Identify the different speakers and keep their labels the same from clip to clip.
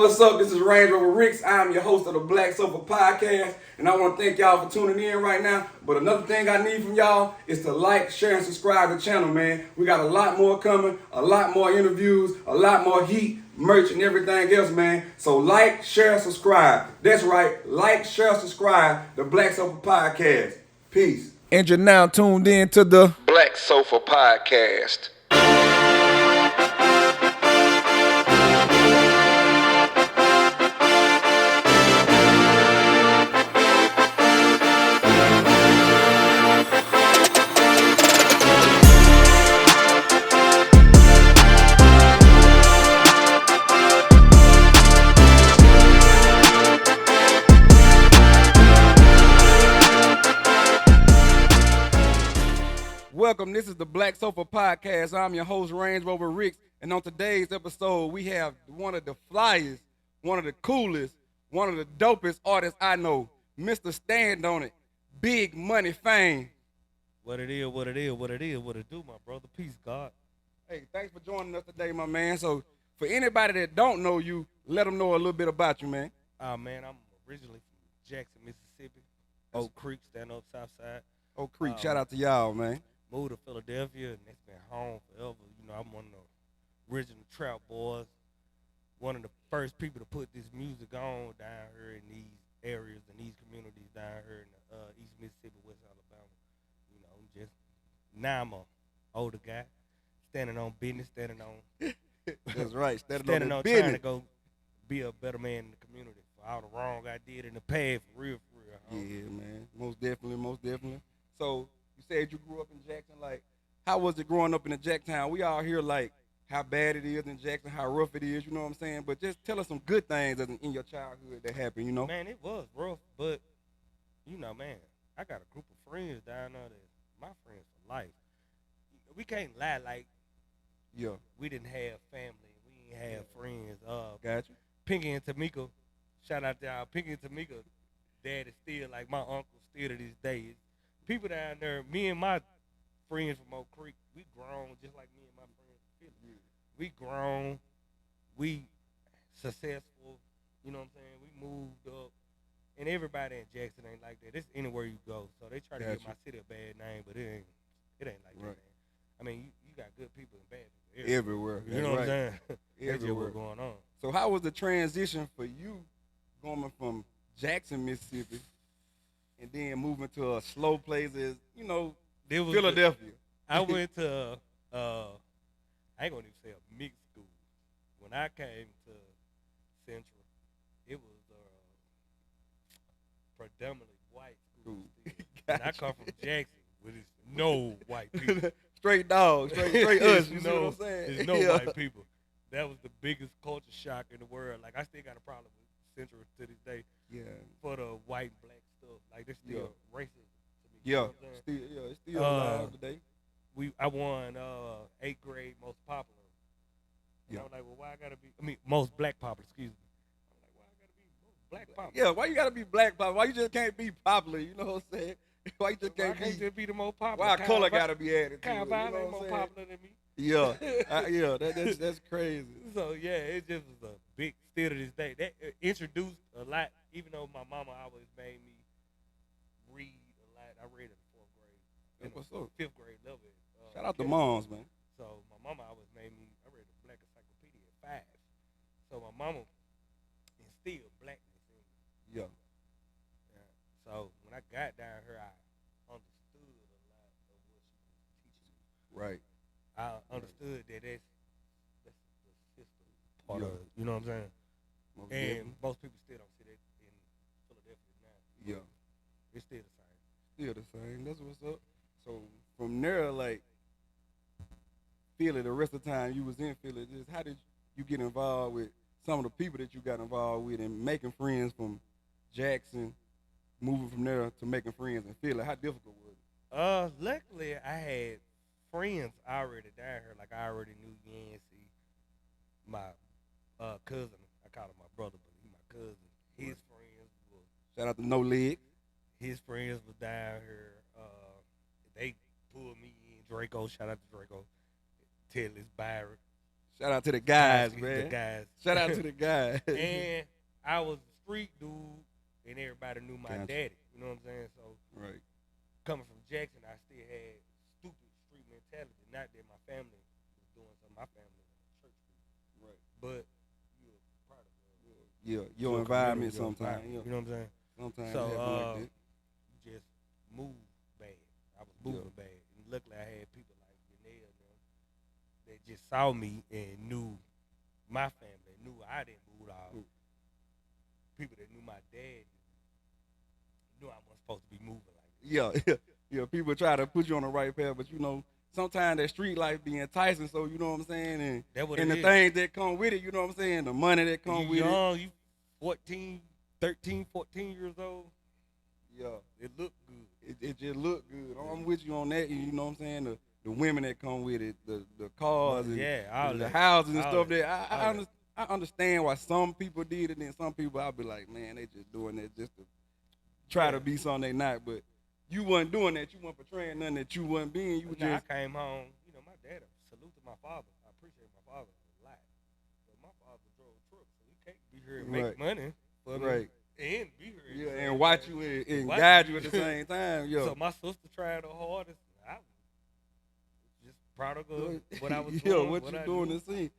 Speaker 1: What's up? This is Range Rover Ricks. I'm your host of the Black Sofa Podcast, and I want to thank y'all for tuning in right now. But another thing I need from y'all is to like, share, and subscribe to the channel, man. We got a lot more coming, a lot more interviews, a lot more heat, merch, and everything else, man. So like, share, subscribe. That's right. Like, share, subscribe. The Black Sofa Podcast. Peace. And you're now tuned in to the Black Sofa Podcast. Welcome. This is the Black Sofa Podcast. I'm your host, Range Rover Ricks. And on today's episode, we have one of the flyest, one of the coolest, one of the dopest artists I know, Mr. Stand On It, Big Money Fame.
Speaker 2: What it is, what it is, what it is, what it do, my brother. Peace, God.
Speaker 1: Hey, thanks for joining us today, my man. So for anybody that don't know you, let them know a little bit about you, man.
Speaker 2: Man, I'm originally from Jackson, Mississippi. Oak Creek, stand up south side.
Speaker 1: Oak Creek, shout out to y'all, man.
Speaker 2: Moved to Philadelphia, and it's been home forever. You know, I'm one of the original trap boys. One of the first people to put this music on down here in these areas and these communities down here in East Mississippi, West Alabama. You know, just now I'm a older guy, standing on business, standing on.
Speaker 1: That's right,
Speaker 2: standing on
Speaker 1: business.
Speaker 2: trying to go be a better man in the community for all the wrong I did in the past, for real, huh?
Speaker 1: Yeah, man, most definitely, most definitely. So you said you grew up in Jackson. Like, how was it growing up in the Jacktown? We all hear like how bad it is in Jackson, how rough it is. You know what I'm saying? But just tell us some good things in your childhood that happened. You know?
Speaker 2: Man, it was rough, but you know, man, I got a group of friends down there that my friends for life. We can't lie like
Speaker 1: Yeah.
Speaker 2: we didn't have family, we didn't have friends.
Speaker 1: Gotcha.
Speaker 2: Pinky and Tamika, shout out to y'all. Pinky and Tamika, dad is still like my uncle still to this day. People down there, me and my friends from Oak Creek, we grown just like me and my friends from Philly.
Speaker 1: Yeah.
Speaker 2: We grown, we successful, you know what I'm saying? We moved up, and everybody in Jackson ain't like that. It's anywhere you go. So they try to give my city a bad name, but it ain't like that, man. I mean, you got good people and bad people
Speaker 1: Everywhere.
Speaker 2: You know what I'm saying?
Speaker 1: Everywhere.
Speaker 2: That's just what's going on.
Speaker 1: So how was the transition for you going from Jackson, Mississippi, and then moving to a slow place as, you know, Philadelphia?
Speaker 2: I went to, I ain't gonna even say a mixed school. When I came to Central, it was predominantly white school. And I come from Jackson, where there's no white people.
Speaker 1: Straight dogs, straight us, you know what I'm saying?
Speaker 2: There's no white people. That was the biggest culture shock in the world. Like, I still got a problem with Central to this day.
Speaker 1: Yeah.
Speaker 2: For the white and black stuff. Like, they're still racist to me.
Speaker 1: Yeah. It's still alive today.
Speaker 2: I won 8th grade most popular. And
Speaker 1: Yeah.
Speaker 2: I was like, well, why I gotta be, most black popular, excuse me. I was like, why I gotta be most black popular?
Speaker 1: Yeah, why you gotta be black popular? Why you just can't be popular? You know what I'm saying? Why you just can't
Speaker 2: just be the most popular?
Speaker 1: Why color gotta be added to
Speaker 2: Kyle
Speaker 1: it?
Speaker 2: Vine
Speaker 1: You know
Speaker 2: ain't
Speaker 1: what
Speaker 2: more
Speaker 1: I'm saying?
Speaker 2: popular than me.
Speaker 1: Yeah, that's crazy.
Speaker 2: So yeah, it just was a big still to this day. That introduced a lot, even though my mama always made me read a lot. I read in the 4th grade.
Speaker 1: What's up?
Speaker 2: 5th grade level.
Speaker 1: Shout out to moms, man.
Speaker 2: So my mama always made me, I read the Black Encyclopedia at 5. So my mama instilled blackness in me.
Speaker 1: Yeah.
Speaker 2: So when I got down here, I understood a lot of what she was teaching me.
Speaker 1: Right.
Speaker 2: I understood that that's the system part of it. You know what I'm saying? Most people still don't see that in Philadelphia now.
Speaker 1: Yeah.
Speaker 2: It's still the same.
Speaker 1: Still the same. That's what's up. So from there, like, Philly, the rest of the time you was in Philly, just how did you get involved with some of the people that you got involved with and making friends from Jackson, moving from there to making friends in Philly? How difficult was it?
Speaker 2: Luckily I had friends already down here. Like, I already knew Yancey, my cousin. I call him my brother, but he's my cousin. His friends were.
Speaker 1: Shout out to No Leg.
Speaker 2: His friends were down here. They pulled me in. Draco, shout out to Draco. Tell this Byron.
Speaker 1: Shout out to the guys,
Speaker 2: The
Speaker 1: man.
Speaker 2: guys.
Speaker 1: Shout out to the guys.
Speaker 2: And I was a street dude, and everybody knew my
Speaker 1: Gotcha.
Speaker 2: daddy. You know what I'm saying? So
Speaker 1: Right.
Speaker 2: coming from Jackson, I still had stupid street mentality. Not that my family was doing something. My family was on church street.
Speaker 1: Right.
Speaker 2: But you're a product of
Speaker 1: Your environment sometimes.
Speaker 2: You know what I'm saying?
Speaker 1: Sometimes
Speaker 2: So
Speaker 1: it happen like that.
Speaker 2: you just move bad. I was moving bad. And luckily I had people like Yanel and them that just saw me and knew my family, knew I didn't move off. People that knew my dad knew I wasn't supposed to be moving like that.
Speaker 1: Yeah. People try to put you on the right path, but sometimes that street life be enticing. So you know what I'm saying, and the things that come with it. You know what I'm saying, the money that come with
Speaker 2: it. You 13, 14 years old.
Speaker 1: Yeah,
Speaker 2: it looked good.
Speaker 1: It just looked good. I'm with you on that. You know what I'm saying, the women that come with it, the cars, and the houses and stuff. I understand why some people did it, and some people I'll be like, man, they just doing that just to try to be something they not. But you wasn't doing that. You weren't portraying nothing that you wasn't being.
Speaker 2: I came home. My dad, salute to my father. I appreciate my father a lot. But my father drove a truck, so he can't be here and make money for me and be here.
Speaker 1: Yeah, and watch you and guide you at the same time. Yeah.
Speaker 2: So my sister tried her hardest. I was just proud of what I was doing.
Speaker 1: What you doing to see.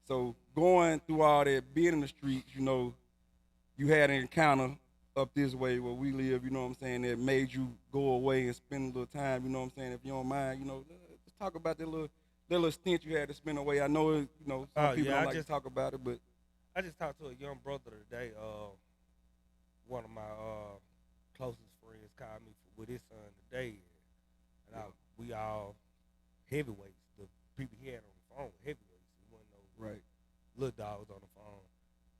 Speaker 1: So going through all that, being in the streets, you had an encounter up this way where we live, you know what I'm saying, that made you go away and spend a little time, you know what I'm saying, if you don't mind, let's talk about that little stint you had to spend away. I know, some people don't like to talk about it, but.
Speaker 2: I just talked to a young brother today, one of my closest friends called me with his son today, and we all heavyweights, the people he had on the phone were heavyweights.
Speaker 1: Right.
Speaker 2: Little dogs on the phone.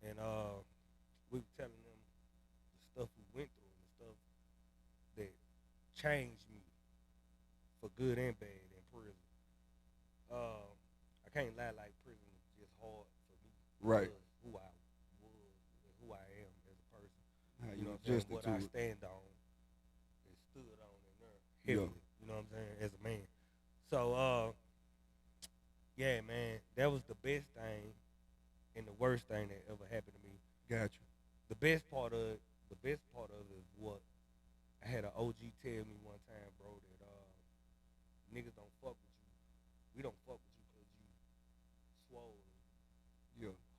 Speaker 2: And we were telling them the stuff we went through and the stuff that changed me for good and bad in prison. I can't lie, like prison was just hard for me.
Speaker 1: Right.
Speaker 2: Who I was and who I am as a person. What I stand on and stood on in there heavily. You know what I'm saying? As a man. So yeah, man, that was the best thing and the worst thing that ever happened to me.
Speaker 1: Gotcha.
Speaker 2: The best part of it is what I had an OG tell me one time, bro, that niggas don't fuck with you. We don't fuck with you because you swole,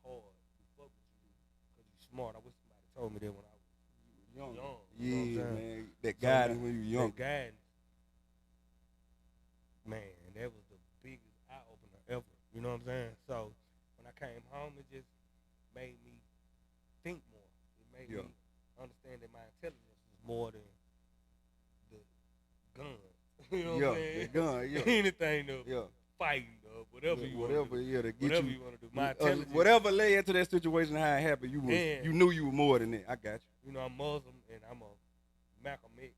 Speaker 2: hard. We fuck with you because you smart. I wish somebody told me that when I was young.
Speaker 1: Yeah, man. That guidance when you were young.
Speaker 2: That guidance, man, that was the biggest eye-opener ever. You know what I'm saying? So when I came home, it just made me think more. It made me understand that my intelligence was more than the gun. You know what I'm saying?
Speaker 1: The gun,
Speaker 2: Anything to fighting or whatever you want to do. Whatever you want to do. My intelligence.
Speaker 1: Whatever led into that situation, how it happened, you knew you were more than that. I got you.
Speaker 2: I'm Muslim and I'm a Malcolm X,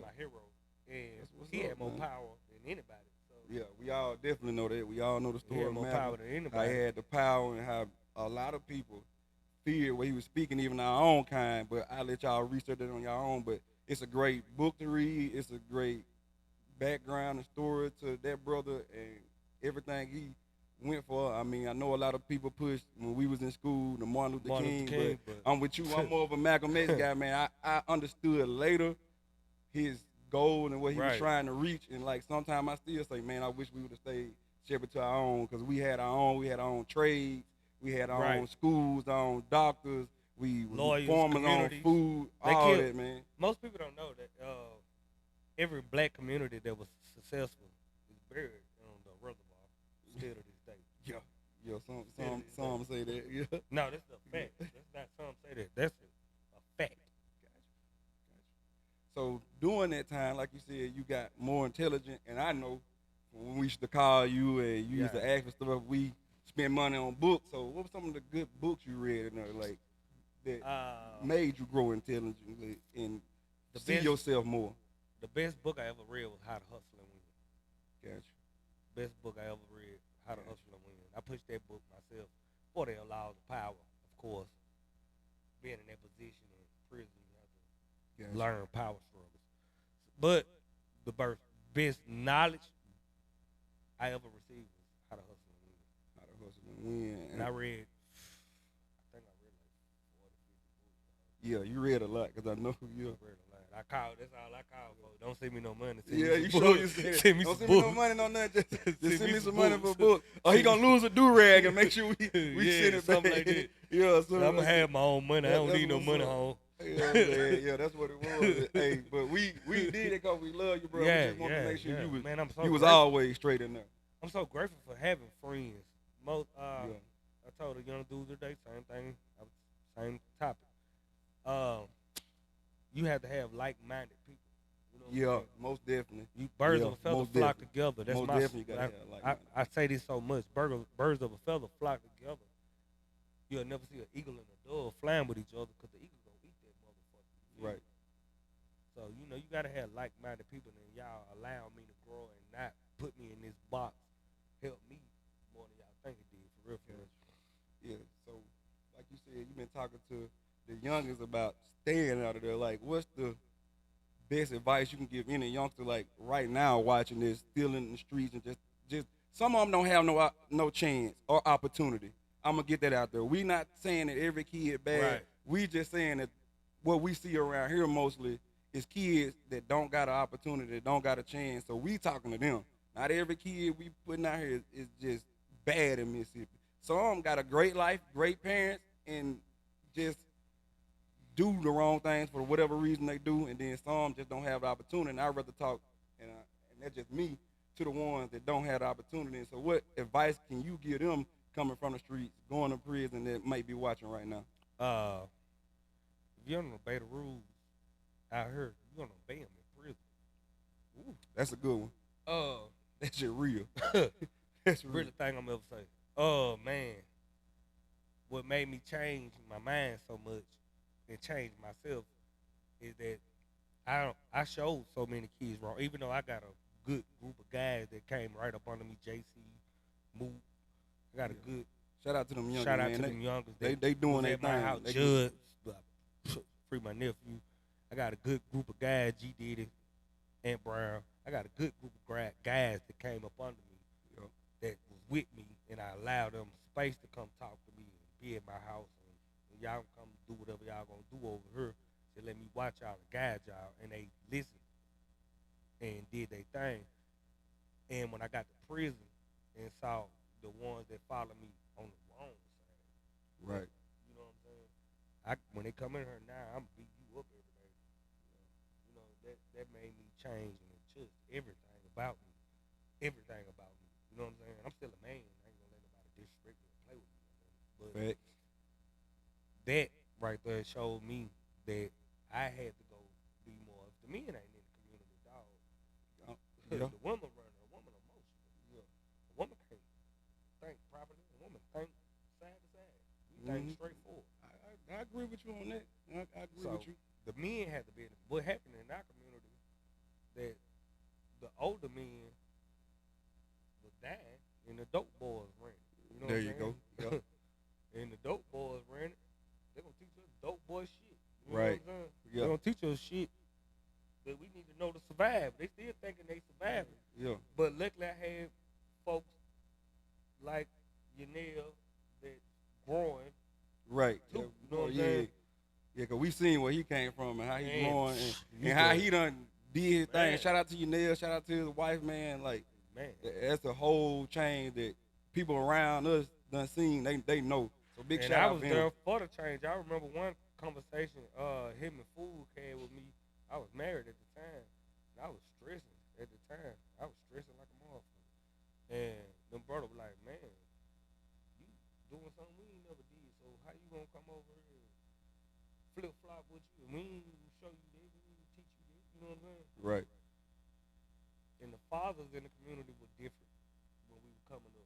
Speaker 2: my hero. And he had more power than anybody.
Speaker 1: Yeah, we all definitely know that. We all know the story of
Speaker 2: more
Speaker 1: Malcolm.
Speaker 2: Power than anybody.
Speaker 1: I had the power and how a lot of people feared what he was speaking, even our own kind. But I'll let y'all research it on your own. But it's a great book to read. It's a great background and story to that brother and everything he went for. I mean, I know a lot of people pushed when we was in school, the Martin Luther King, but I'm with you. I'm more of a Malcolm X guy, man. I understood later his goal and what he was trying to reach, and like sometimes I still say, man, I wish we would have stayed shepherd to our own, because we had our own trades, we had our own schools, our own doctors, we farmers on food, all that, man.
Speaker 2: Most people don't know that every black community that was successful is buried on the reservoir still to this day.
Speaker 1: Yeah, some say that. Yeah.
Speaker 2: No, that's a fact. That's not some say that. That's a fact.
Speaker 1: So during that time, like you said, you got more intelligent, and I know when we used to call you and you used to ask for stuff, we spend money on books. So what were some of the good books you read in there, like that made you grow intelligently and see yourself more?
Speaker 2: The best book I ever read was How to Hustle and Win.
Speaker 1: Gotcha.
Speaker 2: Best book I ever read, How to Hustle and Win. I pushed that book myself before they allowed the power, of course. Being in that position in prison, you have to learn power struggles. But the best knowledge I ever received was How to Hustle and Win.
Speaker 1: How to Hustle
Speaker 2: And I read, I think I read like 40, 50 books.
Speaker 1: Yeah, you read a lot because I know you.
Speaker 2: I read a lot. That's all I call for. Don't send me no money. Send
Speaker 1: Yeah,
Speaker 2: me
Speaker 1: you
Speaker 2: some
Speaker 1: sure
Speaker 2: books.
Speaker 1: you said
Speaker 2: Send me
Speaker 1: don't
Speaker 2: some
Speaker 1: send me no
Speaker 2: books.
Speaker 1: money, no nothing. Just send me some money for a
Speaker 2: books.
Speaker 1: book. Or he gonna lose a do-rag and make sure we
Speaker 2: Yeah,
Speaker 1: send it
Speaker 2: something
Speaker 1: back.
Speaker 2: like that.
Speaker 1: Yeah, so
Speaker 2: I'm gonna have my own money. I don't
Speaker 1: that's
Speaker 2: need no
Speaker 1: what's
Speaker 2: money
Speaker 1: up.
Speaker 2: home.
Speaker 1: Yeah, man. Yeah, that's what it was. Hey, but we did it because we love you, bro. We just want to make sure you was
Speaker 2: Man, I'm so
Speaker 1: you was
Speaker 2: grateful.
Speaker 1: always straight in there.
Speaker 2: I'm so grateful for having friends. Most
Speaker 1: Yeah.
Speaker 2: I told a young dude today, same thing, same topic. Um, you have to have like-minded people. You know what I'm
Speaker 1: Yeah,
Speaker 2: saying?
Speaker 1: most definitely.
Speaker 2: You birds
Speaker 1: Yeah,
Speaker 2: of a feather
Speaker 1: most
Speaker 2: flock
Speaker 1: definitely.
Speaker 2: together. That's
Speaker 1: Most
Speaker 2: my.
Speaker 1: definitely gotta have like-minded.
Speaker 2: I say this so much. Birds of a feather flock together. You'll never see an eagle and a dove flying with each other because the eagle gonna eat that motherfucker.
Speaker 1: Right.
Speaker 2: So you know you gotta have like-minded people, and y'all allow me to grow and not put me in this box. Help me more than y'all think it did. For real, for real.
Speaker 1: Yeah. So, like you said, you've been talking to the youngest about staying out of there. Like, what's the best advice you can give any youngster like right now watching this, still in the streets and just some of them don't have no chance or opportunity. I'm gonna get that out there. We not saying that every kid bad.
Speaker 2: Right.
Speaker 1: We just saying that what we see around here mostly is kids that don't got an opportunity, that don't got a chance. So we talking to them. Not every kid we putting out here is just bad in Mississippi. Some of them got a great life, great parents, and just do the wrong things for whatever reason they do, and then some just don't have the opportunity. And I'd rather talk, and that's just me, to the ones that don't have the opportunity. So what advice can you give them coming from the streets, going to prison that might be watching right now?
Speaker 2: If you don't obey the rules out here, you're gonna obey them in prison.
Speaker 1: Ooh, that's a good one. That's just real. That's real.
Speaker 2: Really thing I'm ever say. Oh man, what made me change my mind so much and change myself is that I showed so many kids wrong. Even though I got a good group of guys that came right up under me, JC, Moot. I got a good
Speaker 1: Shout out to them youngers,
Speaker 2: shout out
Speaker 1: man.
Speaker 2: to them youngers.
Speaker 1: They doing their
Speaker 2: at my house.
Speaker 1: thing.
Speaker 2: Judge, free my nephew. I got a good group of guys, G Diddy and Brown. I got a good group of guys that came up under me that was with me, and I allowed them space to come talk to me and be at my house. And y'all come do whatever y'all gonna do over here. They let me watch y'all and guide y'all, and they listened and did their thing. And when I got to prison and saw the ones that followed me on the wrong side,
Speaker 1: Right.
Speaker 2: you know what I'm saying? When they come in here now, I'm beat you up every day. You know that made me change and adjust everything about me. Everything about me. You know what I'm saying? I'm still a man. I ain't gonna let nobody disrespect me and play with me. But
Speaker 1: Facts.
Speaker 2: that right there showed me that I had to go be more. If the men ain't in the community, dog.
Speaker 1: Yeah.
Speaker 2: The woman running, a woman emotional. Yeah. A woman can't think properly. A woman think side to side. We think straight forward.
Speaker 1: I agree with you on that. I agree with you.
Speaker 2: The men had to be. What happened in our community that the older men was dying and the dope boys ran it. You know
Speaker 1: There
Speaker 2: what
Speaker 1: you
Speaker 2: I'm
Speaker 1: go.
Speaker 2: saying? And the dope boys ran it. They're gonna teach us dope boy shit. You know
Speaker 1: Right.
Speaker 2: what I'm saying?
Speaker 1: Yeah.
Speaker 2: They're gonna teach us shit that we need to know to survive. They still thinking they surviving.
Speaker 1: Yeah.
Speaker 2: But luckily I had folks like Yanel that growing.
Speaker 1: Right.
Speaker 2: Too,
Speaker 1: Yeah.
Speaker 2: you know what I'm
Speaker 1: yeah.
Speaker 2: saying?
Speaker 1: Yeah, because we seen where he came from and how he's
Speaker 2: Man,
Speaker 1: growing
Speaker 2: you
Speaker 1: and how
Speaker 2: good.
Speaker 1: he done did his thing.
Speaker 2: Man.
Speaker 1: Shout out to you, Neil. Shout out to his wife, man. Like,
Speaker 2: Man.
Speaker 1: that's a whole change that people around us done seen. They know. So big
Speaker 2: And
Speaker 1: shout
Speaker 2: I
Speaker 1: out
Speaker 2: was
Speaker 1: to
Speaker 2: there
Speaker 1: him.
Speaker 2: for the change. I remember one conversation him and Food had with me. I was married at the time. And I was stressing at the time. I was stressing like a motherfucker. And them brother was like, man, you doing something we ain't never did. So how you gonna come over here and flip flop with you? And we ain't show you this. We ain't teach you this. You know what I'm saying?
Speaker 1: Right.
Speaker 2: And the fathers in the community were different when we were coming up.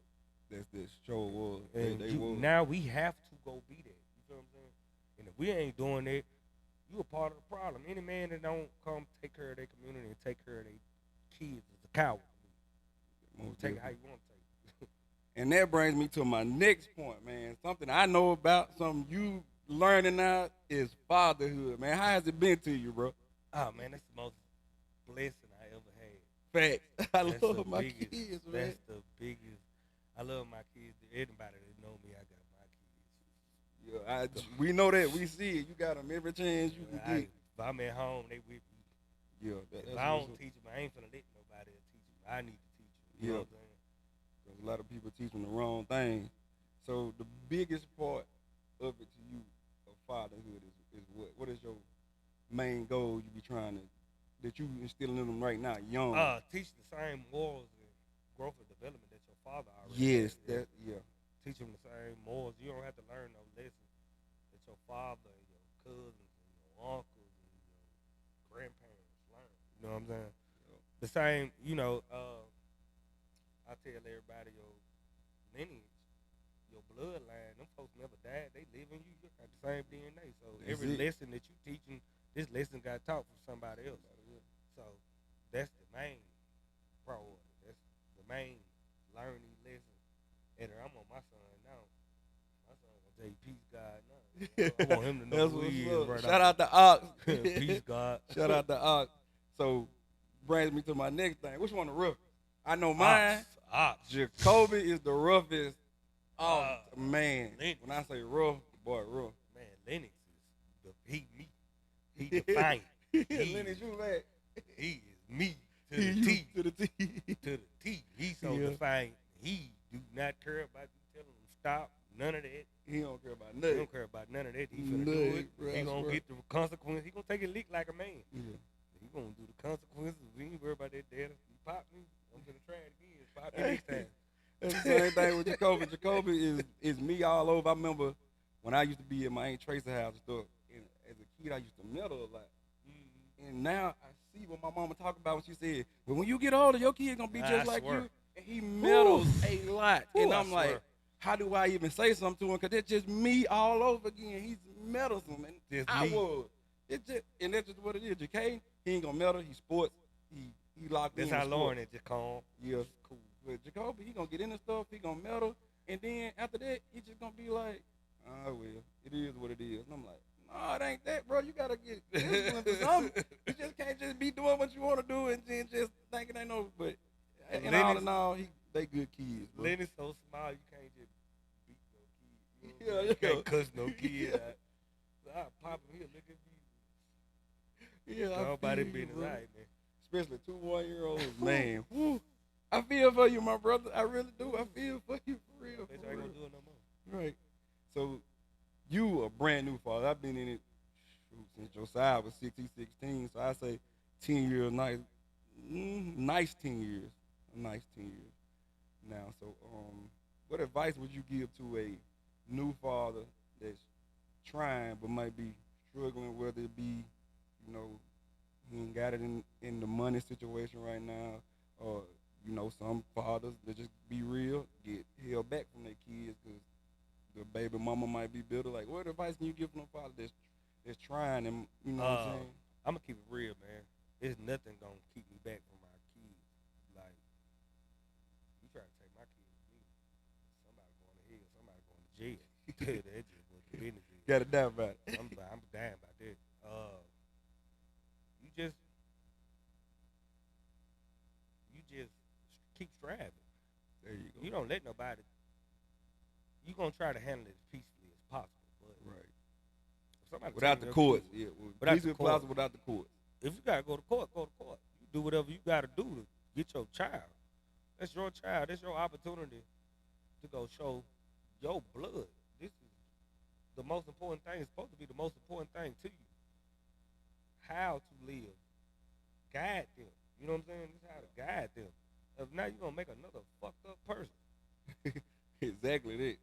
Speaker 1: That's the show was.
Speaker 2: And
Speaker 1: They was.
Speaker 2: now we have to go be that. You feel what I'm saying? And if we ain't doing that, you a part of the problem. Any man that don't come take care of their community and take care of their kids is a coward.
Speaker 1: Most
Speaker 2: Take it
Speaker 1: definitely.
Speaker 2: how you want to take it.
Speaker 1: And that brings me to my next point, man. Something I know about, something you learning now is fatherhood, man. How has it been to you, bro?
Speaker 2: Oh man, that's the most blessing I ever had.
Speaker 1: Facts. I
Speaker 2: That's
Speaker 1: love
Speaker 2: the
Speaker 1: my
Speaker 2: biggest,
Speaker 1: kids, man.
Speaker 2: That's the biggest. I love my kids. Anybody that know me, I got my kids.
Speaker 1: Yeah, we know that. We see it. You got them every chance you can get.
Speaker 2: If I'm at home, they with me.
Speaker 1: Yeah,
Speaker 2: if I don't teach them, I ain't finna let nobody teach them. I need to teach them. You know what I'm saying?
Speaker 1: Because a lot of people teaching the wrong thing. So the biggest part of it to you of fatherhood is what? What is your main goal you be trying to, that you instilling in them right now, young?
Speaker 2: Teach the same morals and growth and development that your father already
Speaker 1: Yes,
Speaker 2: had.
Speaker 1: yeah.
Speaker 2: Teach them the same morals. You don't have to learn no lessons that your father and your cousins and your uncles and your grandparents learn. You know what I'm saying? Yep. The same, I tell everybody your lineage, your bloodline, them folks never died. They live in you. You got the same DNA. So every lesson that you teaching, this lesson got taught from somebody else. So that's the main priority. That's the main learning lesson. And I'm on my son now. My son gonna tell you peace, God. Now I want him to know who he is. Right.
Speaker 1: Shout out to Ox.
Speaker 2: Peace, God.
Speaker 1: Shout out to Ox. So brings me to my next thing. Which one the roughest? I know mine.
Speaker 2: Ox.
Speaker 1: Jacoby is the roughest. Oh man.
Speaker 2: Lennox.
Speaker 1: When I say rough, boy, rough.
Speaker 2: Man, Lennox is me. He defiant.
Speaker 1: Lennox, you mad?
Speaker 2: He is me to the T.
Speaker 1: To the T.
Speaker 2: To the T. He's so defiant. He do not care about you telling him stop. None of that.
Speaker 1: He don't care about nothing.
Speaker 2: He don't care about none of that. He finna do it. He gonna get the consequence. He gonna take a lick like a man.
Speaker 1: Yeah.
Speaker 2: He gonna do the consequences. We ain't worry about that dad. He pop me. I'm gonna try it again. Pop me next time.
Speaker 1: That's the same thing with Jacoby. Jacoby is me all over. I remember when I used to be at my Aunt Tracy's house and stuff. And as a kid, I used to meddle a lot. Mm-hmm. And now I see what my mama talked about when she said, "Well, when you get older, your kid gonna be just like you." And he meddles a lot. And I'm like, how do I even say something to him? Because it's just me all over again. He's meddlesome, and It's just, and that's just what it is. JK, he ain't gonna meddle. He sports. He locked in.
Speaker 2: That's how Lauren is, just calm.
Speaker 1: Yeah, cool. But Jacoby, he gonna get into stuff. He gonna meddle, and then after that, he just gonna be like, "Oh well, it is what it is." And I'm like, "No, it ain't that, bro. You gotta get disciplined for something. You just can't just be doing what you want to do and then just thinking they know." But and all in all, they good kids. Bro.
Speaker 2: Lenny's so small, you can't just beat no kid. You
Speaker 1: know?
Speaker 2: You can't cuss no kid. I pop him here, look at me.
Speaker 1: Yeah,
Speaker 2: nobody business, right, man.
Speaker 1: Especially 2 1-year-olds, man. Woo. I feel for you, my brother. I really do. I feel for you for real.
Speaker 2: I ain't gonna do it no more.
Speaker 1: Right. So you a brand new father. I've been in it since Josiah was 16. So I say 10 years, nice 10 years. A nice 10 years now. So what advice would you give to a new father that's trying but might be struggling, whether it be, he ain't got it in the money situation right now, or, some fathers that just be real, get held back from their kids because the baby mama might be bitter. Like, what advice can you give from a father that's trying, and you know what I'm saying?
Speaker 2: I'm gonna keep it real, man. There's nothing gonna keep me back from my kids. Like, you try to take my kids from me, somebody going to hell, somebody going to jail. That's just what the business is.
Speaker 1: Gotta die about it.
Speaker 2: I'm dying about that. You just keep striving.
Speaker 1: There you go.
Speaker 2: You don't let nobody. You gonna try to handle it as peacefully as possible, but
Speaker 1: right. Without the courts, peacefully possible without the courts.
Speaker 2: If you gotta go to court, go to court. You do whatever you gotta do to get your child. That's your child. That's your opportunity to go show your blood. This is the most important thing. It's supposed to be the most important thing to you. How to live. Guide them. You know what I'm saying? This is how to guide them. If not, you're going to make another fucked up person.
Speaker 1: Exactly that.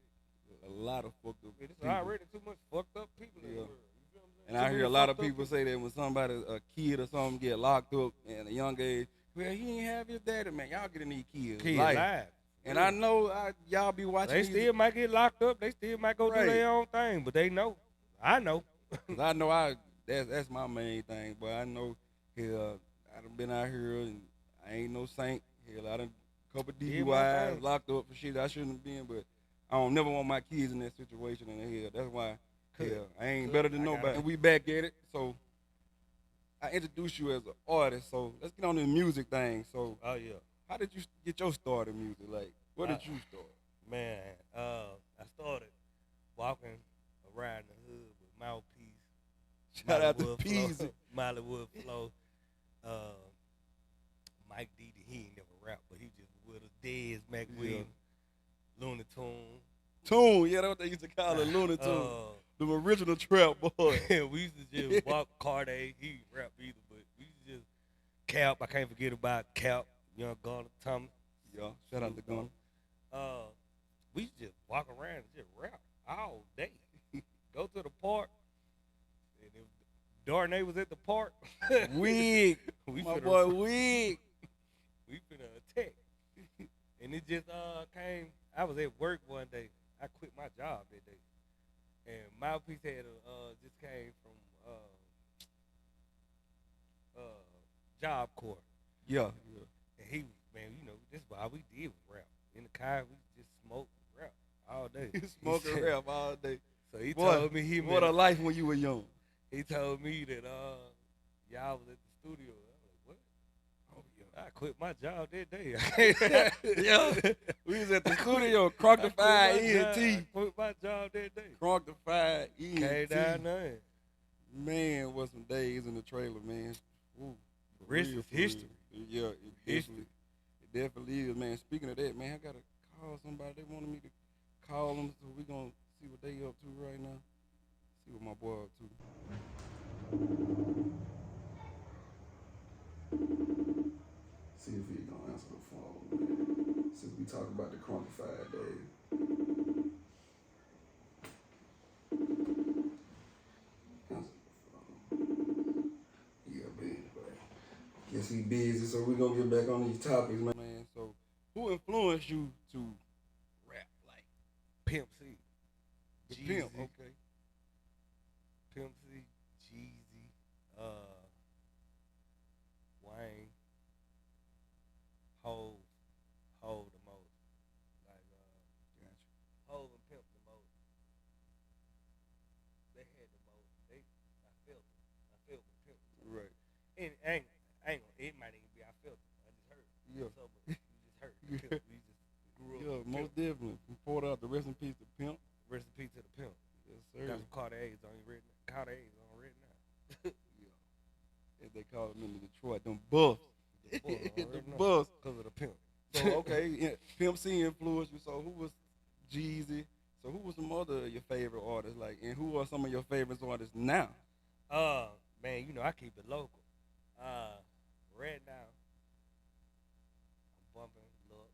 Speaker 1: A lot of fucked up people.
Speaker 2: There's already too much fucked up people in the world. You know what I'm saying?
Speaker 1: And I hear a lot of people say that when somebody, a kid or something, get locked up at a young age, well, he ain't have his daddy, man. Y'all get in these kids.
Speaker 2: Kids live.
Speaker 1: And I know y'all be watching.
Speaker 2: They still might get locked up. They still might go do their own thing, but they know. I know.
Speaker 1: I know that's my main thing. But I know I done been out here and I ain't no saint. Hell, I done couple DUIs locked up for shit I shouldn't have been. But I don't never want my kids in that situation. And hell, that's why I ain't better than nobody. And we back at it. So I introduced you as an artist. So let's get on the music thing. So
Speaker 2: oh yeah.
Speaker 1: How did you get your start in music? Like, where did you start?
Speaker 2: Man, I started walking around the hood with mouthpiece,
Speaker 3: Shout out to
Speaker 2: Mollywood
Speaker 3: Peasy.
Speaker 2: Flow, Mollywood Flow. Uh, Mike D, he ain't never rap, but he just with us. Dez, Mac
Speaker 3: Yeah.
Speaker 2: Williams, Looney Tune.
Speaker 3: Tune, yeah, that's what they used to call it, Looney Tune. The original trap boy.
Speaker 2: We used to just walk Carday. He ain't rap either, but we used to just Cap. I can't forget about Cap, Young Gunner, Thomas.
Speaker 3: Yeah, shout out to Gunner.
Speaker 2: We used to just walk around and just rap all day. Go to the park, and if Darnay was at the park,
Speaker 3: Wig,
Speaker 2: we
Speaker 3: my
Speaker 2: finna-
Speaker 3: boy Wig.
Speaker 2: we finna attack. And it just came. I was at work one day. I quit my job that day, and Mouthpiece had just came from Job Corps,
Speaker 3: Yeah,
Speaker 2: and he man, this is all we did was rap. In the car, we just smoked and rap all day.
Speaker 3: smoking
Speaker 2: He said-
Speaker 3: rap all day.
Speaker 2: So he
Speaker 3: Boy,
Speaker 2: told me
Speaker 3: what a life when you were young.
Speaker 2: he told me that y'all was at the studio. I was like, what? Oh yeah, I quit my job that day.
Speaker 3: Yeah, we was at the studio, Cronctified
Speaker 2: I
Speaker 3: ENT.
Speaker 2: quit my job that day.
Speaker 3: Cronctified
Speaker 2: Came down
Speaker 3: ENT.
Speaker 2: there.
Speaker 3: Man, what some days in the trailer, man. Ooh, for
Speaker 2: Rest
Speaker 3: real,
Speaker 2: is
Speaker 3: for real.
Speaker 2: history.
Speaker 3: Yeah, it definitely is, man. Speaking of that, man, I gotta call somebody. They wanted me to call them, so we gonna see what they up to right now. See what my boy up to.
Speaker 1: See if he gonna answer the phone, man. Since we talk about the Cronctified days. Answer the phone. Yeah, busy, but guess he busy, so we gonna get back on these topics, man.
Speaker 3: Man, so who influenced you to rap like
Speaker 2: Pimp C.
Speaker 3: the
Speaker 2: Jeezy.
Speaker 3: pimp? Okay.
Speaker 2: Pimp C, Jeezy, Wayne, Hove the most. Like
Speaker 3: Gotcha.
Speaker 2: Hove and Pimp the most. They had the most. I felt it. I felt the Pimp.
Speaker 3: Right.
Speaker 2: And I ain't it might even be I felt it. I just heard it.
Speaker 3: Yeah.
Speaker 2: So but we just heard the Pimp. We just grew up.
Speaker 3: Yeah,
Speaker 2: with
Speaker 3: most
Speaker 2: Pimp.
Speaker 3: definitely. We poured out the rest in peace to Pimp.
Speaker 2: Rest in peace to the Pimp.
Speaker 3: Yes,
Speaker 2: Got
Speaker 3: sir.
Speaker 2: some Carter A's on you written. Carter A's on written now.
Speaker 3: As they call them in Detroit, them buffs. The buffs.
Speaker 2: Because of the Pimp.
Speaker 3: So okay, yeah, Pimp C influenced you. So who was Jeezy? So who was some other of your favorite artists? Like, and who are some of your favorite artists now?
Speaker 2: Man, I keep it local. Right now, I'm bumping Look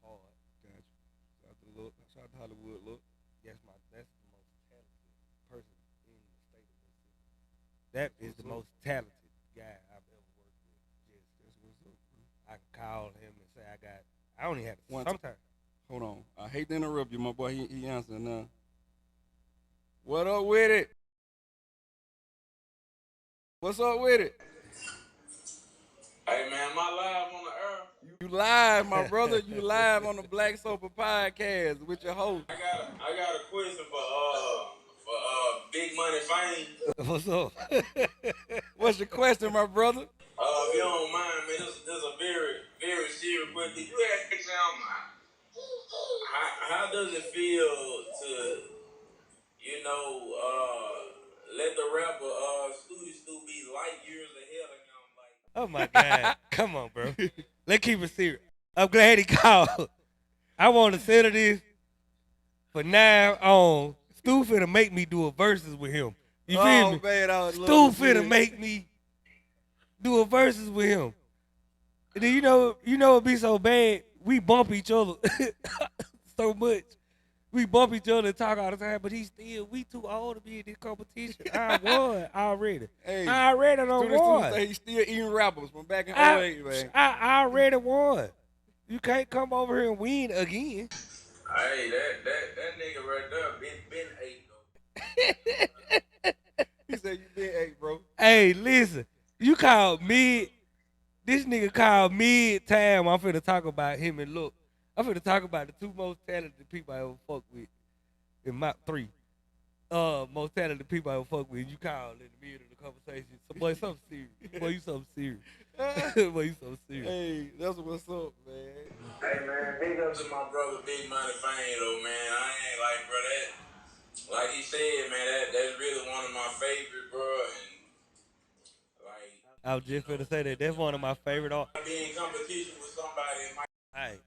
Speaker 2: hard.
Speaker 3: Gotcha. Shout out to Look. Shout out to Hollywood Look.
Speaker 2: That's the most talented person in the state of Mississippi. That is the most talented guy I've ever worked with. Just
Speaker 3: That's what's up.
Speaker 2: I can call him and say I only have
Speaker 3: One
Speaker 2: sometimes.
Speaker 3: Hold on. I hate to interrupt you, my boy. He answering now. What up with it? What's up with it?
Speaker 4: Hey man, my live on the air.
Speaker 3: You live, my brother. You live on the Black Sofa podcast with your host.
Speaker 4: I got a question for Big Money Fame.
Speaker 2: What's up?
Speaker 3: What's your question, my brother?
Speaker 4: If you don't mind, man, this is a very, very serious question. You ask him, how does it feel to, let the rapper Stu be light years ahead of him? Like,
Speaker 2: Oh my God. Come on, bro. Let's keep it serious. I'm glad he called. I want to settle this for now on. Stu finna make me do a verses with him. You feel me?
Speaker 3: Man, I
Speaker 2: Stu
Speaker 3: love to see
Speaker 2: finna
Speaker 3: it.
Speaker 2: make me do a verses with him. And then it'd be so bad. We bump each other so much. We bump each other and talk all the time, but we too old to be in this competition. I won already.
Speaker 3: Hey,
Speaker 2: I already done
Speaker 3: Student
Speaker 2: won.
Speaker 3: say he's still eating rappers from back in
Speaker 2: I,
Speaker 3: 08, man.
Speaker 2: I already won. You can't come over here and win again.
Speaker 4: hey, that nigga right there been 8 though.
Speaker 3: He said you been 8, bro.
Speaker 2: Hey, listen. You called mid. This nigga called mid-time. I'm finna talk about him and Look. I'm finna talk about the two most talented people I ever fucked with in my 3. most talented people I ever fuck with. You call in the middle of the conversation. So, boy, something serious. Boy, you something serious. Boy, you something serious.
Speaker 3: Hey, that's what's up, man.
Speaker 4: Hey man, big up to my brother Big Money Fame though, man. I ain't like, bro, that like he said, man, that's really one of my favorite, bro. And like,
Speaker 2: I was just finna say that. That's one of my favorite art.
Speaker 4: be in competition with somebody, it might
Speaker 2: Hey,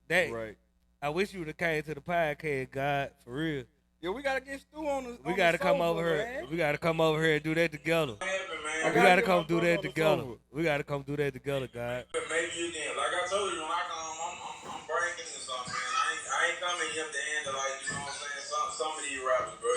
Speaker 2: that
Speaker 3: Right.
Speaker 2: I wish you would have came to the podcast, God, for real.
Speaker 3: Yeah, we gotta get Stu on the.
Speaker 2: We
Speaker 3: on
Speaker 2: gotta
Speaker 3: the
Speaker 2: come
Speaker 3: sofa,
Speaker 2: over here.
Speaker 3: man.
Speaker 2: We gotta come over here and do that together.
Speaker 4: happen,
Speaker 3: I
Speaker 4: man.
Speaker 2: We gotta
Speaker 3: get
Speaker 2: come
Speaker 3: my
Speaker 2: do
Speaker 3: brother
Speaker 2: that
Speaker 3: on the
Speaker 2: together.
Speaker 3: sofa.
Speaker 2: We gotta come do that together, God.
Speaker 4: Maybe you can. Like I told you, when I come, I'm breaking or something, man. I ain't coming here to end like, you know what I'm saying? Some of these rappers, bro.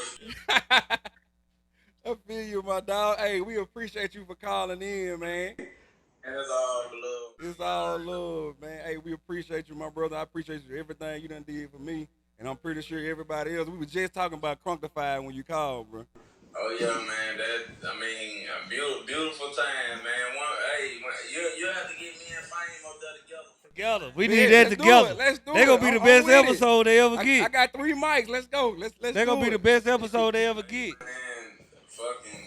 Speaker 3: I feel you, my dog. Hey, we appreciate you for calling in, man.
Speaker 4: And it's all love.
Speaker 3: It's all love, man. Hey, we appreciate you, my brother. I appreciate you everything you done did for me, and I'm pretty sure everybody else. We were just talking about Crunkify when you called, bro.
Speaker 4: Oh yeah, man. I mean, a beautiful time, man. You have to get me and Fame up there together.
Speaker 2: Together. We
Speaker 3: Man,
Speaker 2: need that
Speaker 3: let's do
Speaker 2: together.
Speaker 3: it. Let's do
Speaker 2: They
Speaker 3: it.
Speaker 2: gonna be the
Speaker 3: I'm
Speaker 2: best
Speaker 3: with it.
Speaker 2: episode they ever
Speaker 3: I
Speaker 2: get.
Speaker 3: got 3 mics. Let's go. Let's
Speaker 2: They
Speaker 3: do
Speaker 2: gonna be
Speaker 3: it.
Speaker 2: the best episode they ever get.
Speaker 4: Man, fucking,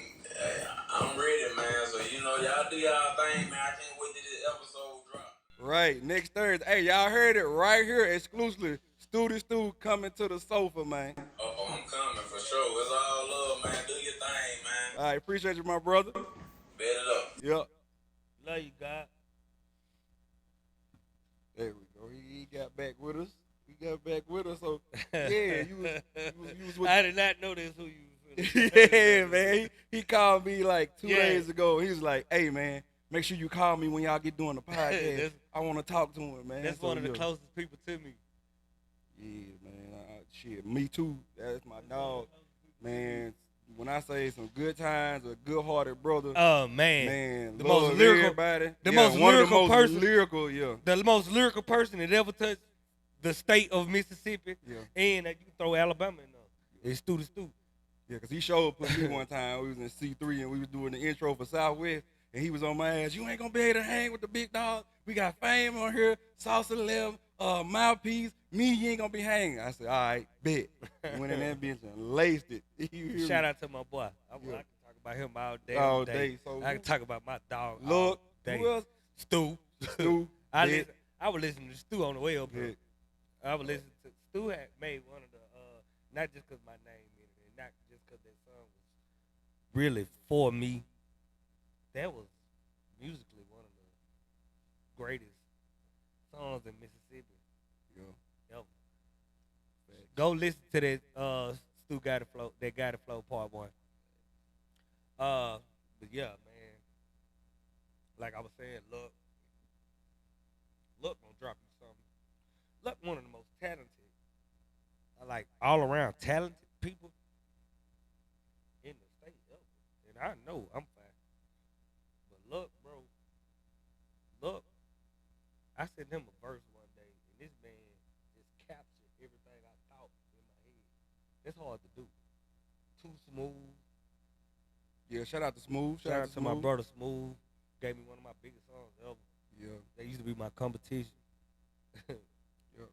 Speaker 4: I'm ready, man. So you know, y'all do y'all thing, man. I can't wait till this episode drop.
Speaker 3: Right, next Thursday. Hey, y'all heard it right here exclusively. Stu coming to the sofa, man.
Speaker 4: Oh, I'm coming for sure. It's all love, man. Do your thing, man.
Speaker 3: All right, appreciate you, my brother.
Speaker 4: Bet it up.
Speaker 3: Yep.
Speaker 2: Love you, God.
Speaker 3: There we go. He got back with us. He got back with us. So yeah, you was with.
Speaker 2: I did not know that's who you was.
Speaker 3: Yeah, man. He called me like 2 days ago. He was like, "Hey, man, make sure you call me when y'all get doing the podcast. I want to talk to him, man."
Speaker 2: That's
Speaker 3: So,
Speaker 2: one of the
Speaker 3: yeah.
Speaker 2: closest people to me.
Speaker 3: Yeah, man. Shit, me too. That's my dog, man. When I say some good times, a good-hearted brother.
Speaker 2: Oh man,
Speaker 3: Man,
Speaker 2: the
Speaker 3: love
Speaker 2: most lyrical,
Speaker 3: everybody.
Speaker 2: the
Speaker 3: Yeah,
Speaker 2: most
Speaker 3: one
Speaker 2: lyrical
Speaker 3: of the most
Speaker 2: person,
Speaker 3: lyrical, yeah.
Speaker 2: the most lyrical person that ever touched the state of Mississippi,
Speaker 3: Yeah.
Speaker 2: and you can throw Alabama in there. It's Stu the Stu.
Speaker 3: Yeah, because he showed up with me one time. We was in C3 and we was doing the intro for Southwest, and he was on my ass. You ain't gonna be able to hang with the big dog. We got Fame on here, Sauce 11, Mouthpiece. Me, you ain't gonna be hanging. I said, all right, bet. Went in that bitch and laced it.
Speaker 2: Shout out to my boy. I can talk about him all day.
Speaker 3: All day. So
Speaker 2: I can talk about my dog.
Speaker 3: Look,
Speaker 2: all day.
Speaker 3: who else?
Speaker 2: Stu.
Speaker 3: Stu.
Speaker 2: I would listen to Stu on the way up here.
Speaker 3: Yeah.
Speaker 2: I would listen to Stu had made one of the not just because my name in it, and not just because that song was really for me. That was musically one of the greatest songs in Mississippi.
Speaker 3: Yeah.
Speaker 2: Ever. Go listen to that Stu Got It Flow, that Got It Flow part 1. But yeah, man. Like I was saying, look gonna drop you something. Look, one of the most talented, like all around talented people in the state ever. And I know I'm fine. But look, bro, I sent him a verse one day, and this man just captured everything I thought in my head. That's hard to do. Too smooth.
Speaker 3: Yeah, shout out to Smooth.
Speaker 2: Shout out to my brother Smooth. Gave me one of my biggest songs ever.
Speaker 3: Yeah.
Speaker 2: They used to be my competition.
Speaker 3: Yeah,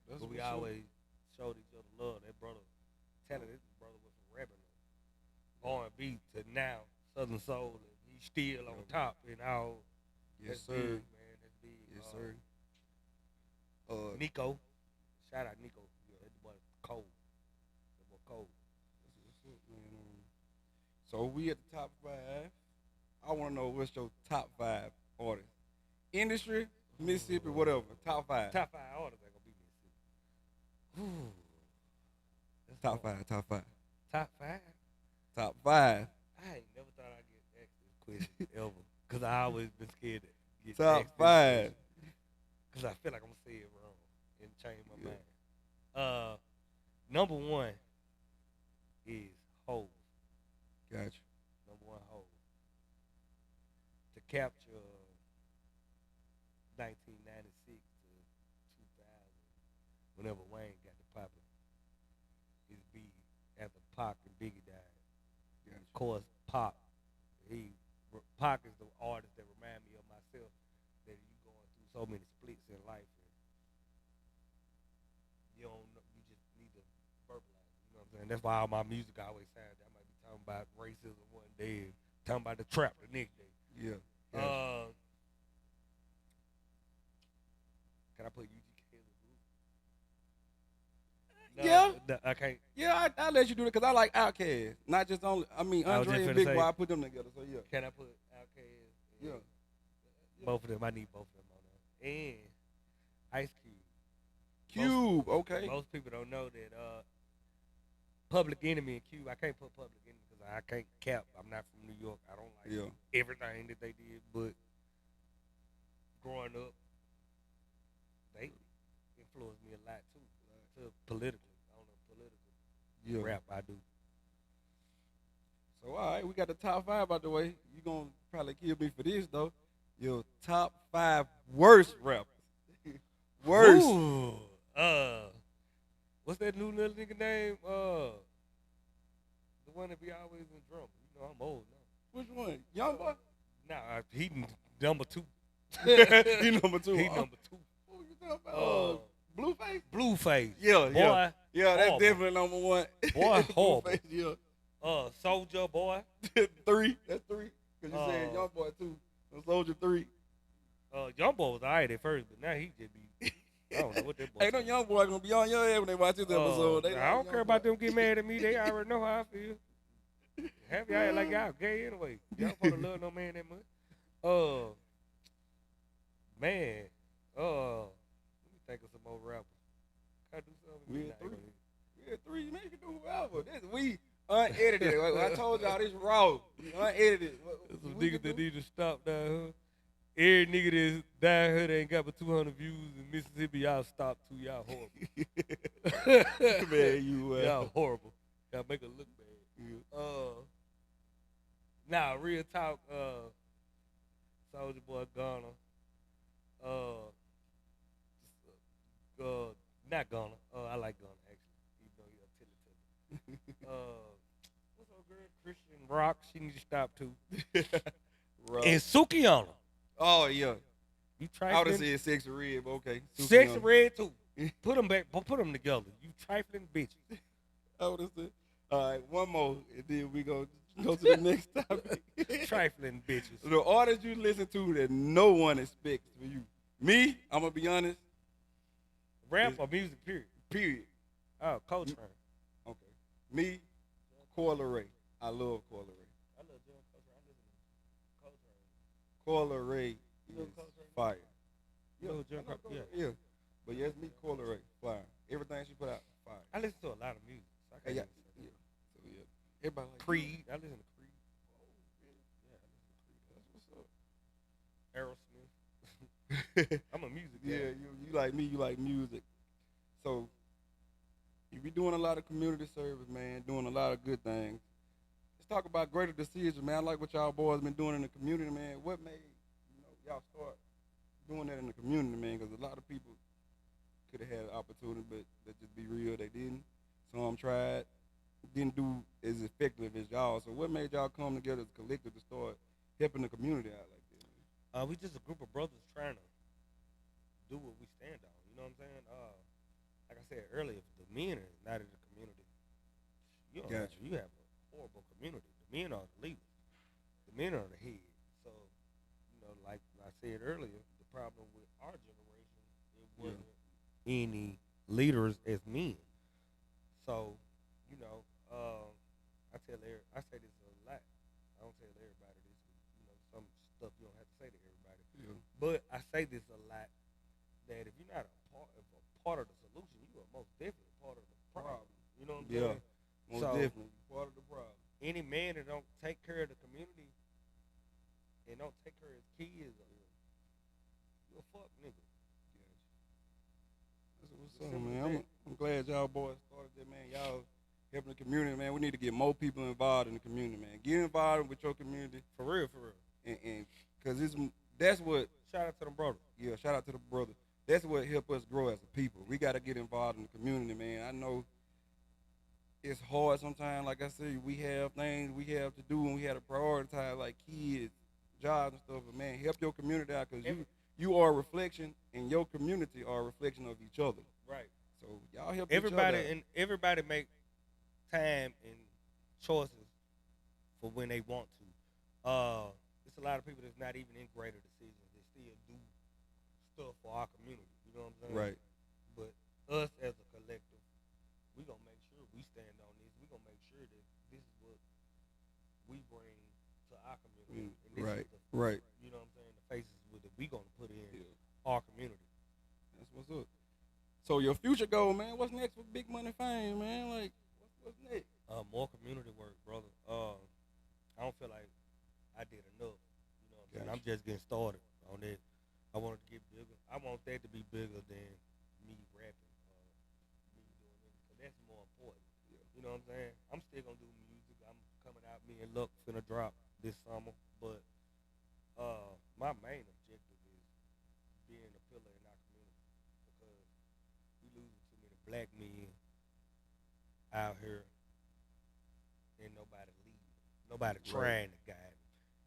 Speaker 3: that's
Speaker 2: But we
Speaker 3: what's up.
Speaker 2: always showed each other love. That brother, talented brother was from rapping R&B to now Southern Soul, and he's still on top and all.
Speaker 3: Yes,
Speaker 2: That's
Speaker 3: sir.
Speaker 2: big, man. That's big.
Speaker 3: Yes, sir.
Speaker 2: Nico, shout out Nico. Yeah, that boy cold. That boy cold.
Speaker 3: That's what's up, man. So we at the top 5. I want to know what's your top 5 artists. Industry, Mississippi, whatever. Top 5.
Speaker 2: Top 5 artists ain't gonna be Mississippi. Ooh. That's
Speaker 3: Top
Speaker 2: hard.
Speaker 3: 5. Top 5.
Speaker 2: Top 5.
Speaker 3: Top 5.
Speaker 2: I ain't never thought I'd get asked this question ever, cause I always been scared to get
Speaker 3: Top
Speaker 2: asked this
Speaker 3: 5.
Speaker 2: question. Cause I feel like I'm gonna say it wrong and change my mind. Number 1 is Hov.
Speaker 3: Gotcha.
Speaker 2: Number 1 Hov. To capture 1996 to 2000, whenever Wayne got the poppin', is big after Pac and Biggie died.
Speaker 3: Gotcha.
Speaker 2: Of course, Pac is the artist that remind me of myself, that you going through so many splits in life, and you don't know, you just need to verbalize. You know what I'm And that's why all my music always sounds. I might be talking about racism one day, and talking about the trap the next day.
Speaker 3: Yeah.
Speaker 2: Can I put UGK as a group?
Speaker 3: Yeah.
Speaker 2: No, I can't.
Speaker 3: Yeah, I'll let you do it because I like Outkast. Not just only,
Speaker 2: I was
Speaker 3: Andre
Speaker 2: just
Speaker 3: and
Speaker 2: finna
Speaker 3: Big
Speaker 2: say-
Speaker 3: Boy, I put them together. So, yeah.
Speaker 2: Can I put Outkast?
Speaker 3: Yeah.
Speaker 2: Both of them. I need both of them on there. And Ice Cube.
Speaker 3: Cube, okay.
Speaker 2: Most people don't know that Public Enemy and Cube. I can't put Public Enemy because I can't cap. I'm not from New York. I don't like everything that they did. But growing up, they influenced me a lot too. To politically, on a political rap, I do.
Speaker 3: So, all right, we got the top 5 out the way. You going to probably kill me for this, though. Your top 5 worst rappers. Worst.
Speaker 2: Ooh, what's that new little nigga name? The one that be always in drama. You know, I'm old now.
Speaker 3: Which one? Young Boy?
Speaker 2: Nah, he number 2.
Speaker 3: He number 2.
Speaker 2: He number 2.
Speaker 3: What you talking about? Blueface?
Speaker 2: Blueface.
Speaker 3: Yeah,
Speaker 2: boy,
Speaker 3: yeah. Yeah, that's
Speaker 2: horrible.
Speaker 3: definitely number 1.
Speaker 2: Boy, horrible.
Speaker 3: Blueface, yeah.
Speaker 2: Soldier Boy.
Speaker 3: 3. That's 3. Because you said Young Boy 2. So Soldier 3.
Speaker 2: Young Boy was alright at first, but now he just be. I don't know what that boy.
Speaker 3: Hey, no Young Boy gonna be on your head when they watch this episode.
Speaker 2: I don't care about them getting mad at me. They already know how I feel. Have y'all act like y'all gay anyway. Y'all supposed to love no man that much. Man. Let me think of some more rappers. Can I do something?
Speaker 3: We had 3. Man, you can do whoever. We unedited. I told y'all this raw. We unedited.
Speaker 2: Some niggas that need to stop down here. Every nigga that's down here that ain't got but 200 views in Mississippi, y'all stop too. Y'all horrible.
Speaker 3: Man, you
Speaker 2: y'all horrible. Y'all make it look bad. Nah, real talk. Soulja Boy Ghana. Not Ghana. I like Ghana actually, even though he a tilly. What's up, girl? Christian Rock. She need to stop too. And Sukiyana.
Speaker 3: Oh yeah.
Speaker 2: You
Speaker 3: I would have
Speaker 2: trifling.
Speaker 3: said Sexy Red, but okay.
Speaker 2: Sexy Red too. Put them together. You trifling bitches.
Speaker 3: I would have said. All right, one more, and then we go to the next topic.
Speaker 2: Trifling bitches.
Speaker 3: The artists you listen to that no one expects for you. Me, I'm gonna be honest.
Speaker 2: Rap or music, period.
Speaker 3: Period.
Speaker 2: Oh, Coltrane.
Speaker 3: Okay. Me, Coyle Ray. I love Coyle Ray.
Speaker 2: I love John Coltrane. I listen to Coltrane.
Speaker 3: Coyle Ray is fire.
Speaker 2: You know John Coltrane?
Speaker 3: Yeah. But yes, me, Coyle Ray, fire. Everything she put out, fire.
Speaker 2: I listen to a lot of music. So I can't
Speaker 3: Yeah.
Speaker 2: listen to
Speaker 3: So yeah. Everybody like
Speaker 2: Creed. I listen to Creed. Yeah, I listen to Creed.
Speaker 3: That's what's up.
Speaker 2: Aerosmith. I'm a music guy.
Speaker 3: Yeah, you like me, you like music. So you be doing a lot of community service, man, doing a lot of good things. Let's talk about greater decisions, man. I like what y'all boys been doing in the community, man. What made y'all start doing that in the community, man? Because a lot of people could have had an opportunity, but let's just be real, they didn't. Some tried, didn't do as effective as y'all. So what made y'all come together as a collective to start helping the community out like that?
Speaker 2: We just a group of brothers trying to do what we stand on. You know what I'm saying? Like I said earlier, if the men are not in the community, you have a horrible community. The men are the leaders. The men are the head. So, like I said earlier, the problem with our generation, it wasn't any leaders as men. So, I say this a lot. I don't tell everybody this. Some stuff you don't have to say to everybody.
Speaker 3: Yeah.
Speaker 2: But I say this a lot, that if you're not a part of the solution, you are most definitely part of the problem. You know what I'm saying?
Speaker 3: Most definitely part of the problem.
Speaker 2: Any man that don't take care of the community and don't take care of his kids, you a fuck nigga.
Speaker 3: That's what's up, man. I'm glad y'all boys started that, man. Y'all helping the community, man. We need to get more people involved in the community, man. Get involved with your community.
Speaker 2: For real.
Speaker 3: And because that's what.
Speaker 2: Shout out to them brothers.
Speaker 3: Yeah, shout out to the brothers. That's what help us grow as a people. We got to get involved in the community, man. I know it's hard sometimes. Like I said, we have things we have to do, and we have to prioritize, like kids, jobs, and stuff. But, man, help your community out because you are a reflection, and your community are a reflection of each other.
Speaker 2: Right.
Speaker 3: So, y'all help each other out.
Speaker 2: Everybody make time and choices for when they want to. It's a lot of people that's not even in greater decisions. They still do stuff for our community. You know what I'm saying?
Speaker 3: Right.
Speaker 2: But us as a collective, we gonna make sure we stand on this. We gonna make sure that this is what we bring to our community. And this
Speaker 3: Right.
Speaker 2: is the,
Speaker 3: Right.
Speaker 2: you know what I'm saying? The faces that we gonna put in
Speaker 3: Yeah.
Speaker 2: our community.
Speaker 3: That's what's up. So your future goal, man. What's next for Big Money Fame, man? Like, what's next?
Speaker 2: More community work, brother. I don't feel like I did enough. You know what I'm saying? I'm just getting started on it. I want it to get bigger. I want that to be bigger than me rapping, me doing it, because that's more important. You know what I'm saying? I'm still gonna do music. I'm coming out. Me and Luck finna drop this summer, but my main objective is being a pillar in our community because we losing too many black men out here and nobody leading, nobody trying to guide them.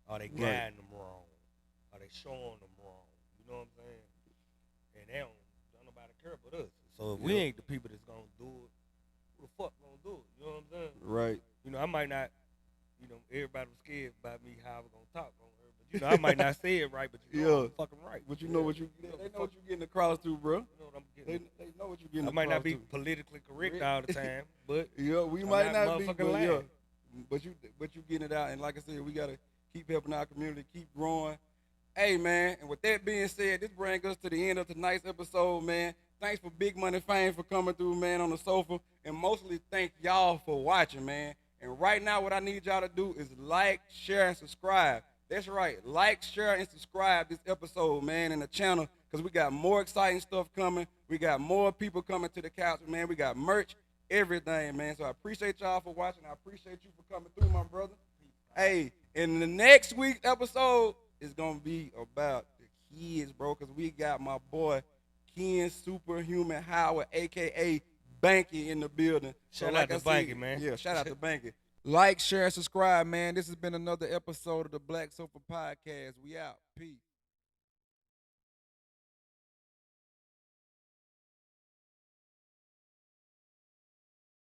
Speaker 2: Are they guiding them wrong? Are they showing them wrong? You know what I'm saying? And they don't nobody care but us. So if we ain't the people that's gonna do it, who the fuck gonna do it? You know what I'm saying?
Speaker 3: Right.
Speaker 2: You know, I might not. You know, everybody was scared about me how I was gonna talk on her, but you know, I might not say it right, but you know, I'm fucking right.
Speaker 3: But you know what you they know what you getting across to, bro.
Speaker 2: You know what I'm getting.
Speaker 3: They know what you getting
Speaker 2: I
Speaker 3: across
Speaker 2: might not be
Speaker 3: to.
Speaker 2: politically correct all the time, but
Speaker 3: Yeah, we
Speaker 2: I'm
Speaker 3: might
Speaker 2: not
Speaker 3: not be,
Speaker 2: motherfucking
Speaker 3: but
Speaker 2: lying.
Speaker 3: but you getting it out, and like I said, we gotta keep helping our community, keep growing. Hey, man, and with that being said, this brings us to the end of tonight's episode, man. Thanks for Big Money Fame for coming through, man, on the sofa, and mostly thank y'all for watching, man. And right now, what I need y'all to do is like, share, and subscribe. That's right, like, share, and subscribe this episode, man, in the channel, because we got more exciting stuff coming. We got more people coming to the couch, man. We got merch, everything, man. So I appreciate y'all for watching. I appreciate you for coming through, my brother. Hey, in the next week's episode, it's going to be about the kids, bro, because we got my boy, Ken Superhuman Howard, a.k.a. Banky, in the building.
Speaker 2: Shout out to Banky, man.
Speaker 3: Yeah, shout out to Banky. Like, share, and subscribe, man. This has been another episode of the Black Sofa Podcast. We out. Peace.